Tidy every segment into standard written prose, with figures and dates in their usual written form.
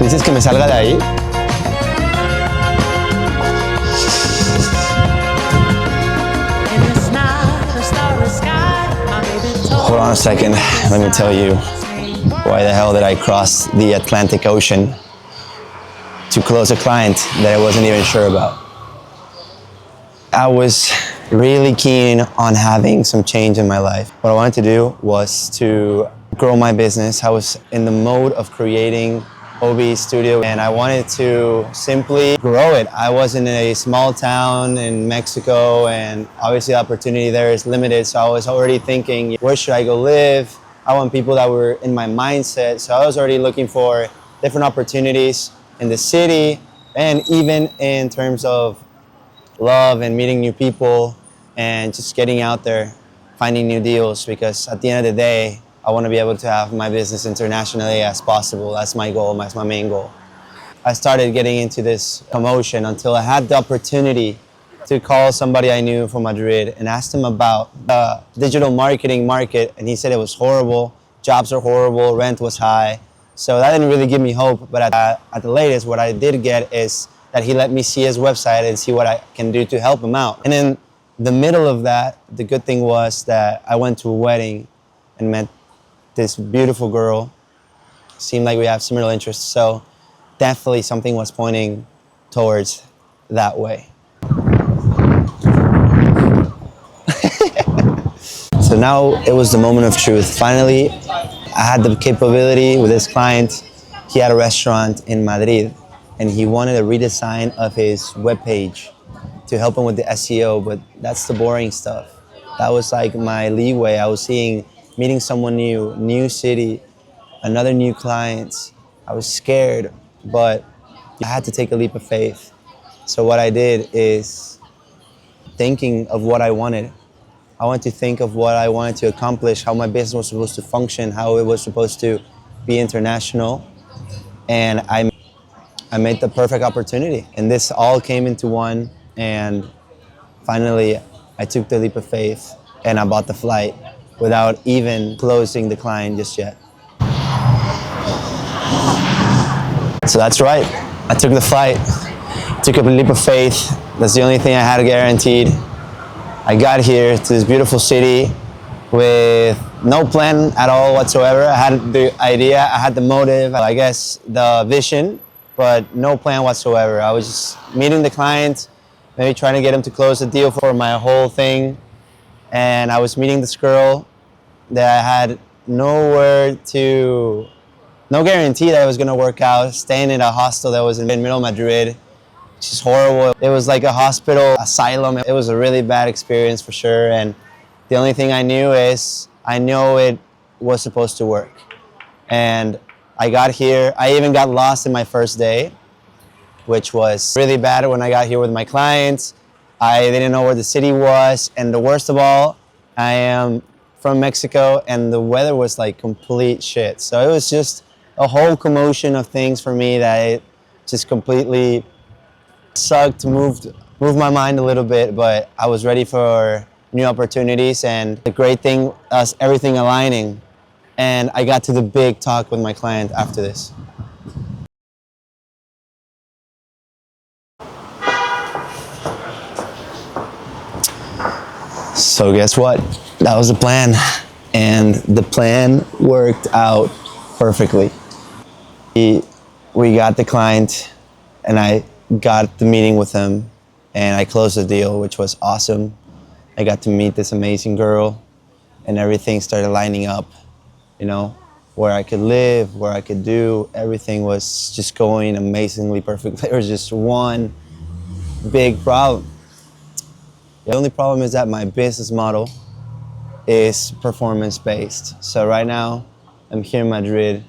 ¿Dices que me salga de ahí? Hold on a second, let me tell you why the hell did I cross the Atlantic Ocean to close a client that I wasn't even sure about. I was really keen on having some change in my life. What I wanted to do was to grow my business. I was in the mode of creating OB Studio and I wanted to simply grow it. I was in a small town in Mexico and obviously the opportunity there is limited, so I was already thinking, where should I go live? I want people that were in my mindset, so I was already looking for different opportunities in the city and even in terms of love and meeting new people and just getting out there, finding new deals, because at the end of the day, I want to be able to have my business internationally as possible. That's my goal, that's my main goal. I started getting into this promotion until I had the opportunity to call somebody I knew from Madrid and asked him about the digital marketing market, and he said it was horrible, jobs are horrible, rent was high. So that didn't really give me hope, but at the latest, what I did get is that he let me see his website and see what I can do to help him out. And in the middle of that, the good thing was that I went to a wedding and met this beautiful girl. Seemed like we have similar interests, so definitely something was pointing towards that way. So now it was the moment of truth. Finally, I had the capability with this client. He had a restaurant in Madrid and he wanted a redesign of his webpage to help him with the SEO, but that's the boring stuff. That was like my leeway. I was meeting someone new, new city, another new client. I was scared, but I had to take a leap of faith. So what I did is thinking of what I wanted. I wanted to think of what I wanted to accomplish, how my business was supposed to function, how it was supposed to be international. And I made the perfect opportunity. And this all came into one. And finally, I took the leap of faith and I bought the flight without even closing the client just yet. So that's right. I took the flight, took a leap of faith. That's the only thing I had guaranteed. I got here to this beautiful city with no plan at all whatsoever. I had the idea, I had the motive, I guess the vision, but no plan whatsoever. I was just meeting the client, maybe trying to get him to close the deal for my whole thing. And I was meeting this girl that I had no guarantee that it was gonna work out, staying in a hostel that was in the middle of Madrid, which is horrible. It was like a hospital asylum. It was a really bad experience for sure. And the only thing I knew is I know it was supposed to work. And I got here, I even got lost in my first day, which was really bad when I got here with my clients. I didn't know where the city was. And the worst of all, I am from Mexico and the weather was like complete shit. So it was just a whole commotion of things for me that it just completely sucked, moved my mind a little bit, but I was ready for new opportunities. And the great thing was everything aligning. And I got to the big talk with my client after this. So guess what? That was the plan. And the plan worked out perfectly. We got the client and I got the meeting with him and I closed the deal, which was awesome. I got to meet this amazing girl and everything started lining up, you know, where I could live, where I could do, everything was just going amazingly perfect. There was just one big problem. The only problem is that my business model is performance-based. So right now, I'm here in Madrid,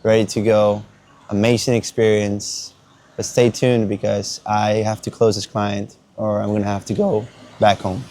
ready to go, amazing experience, but stay tuned because I have to close this client or I'm gonna have to go back home.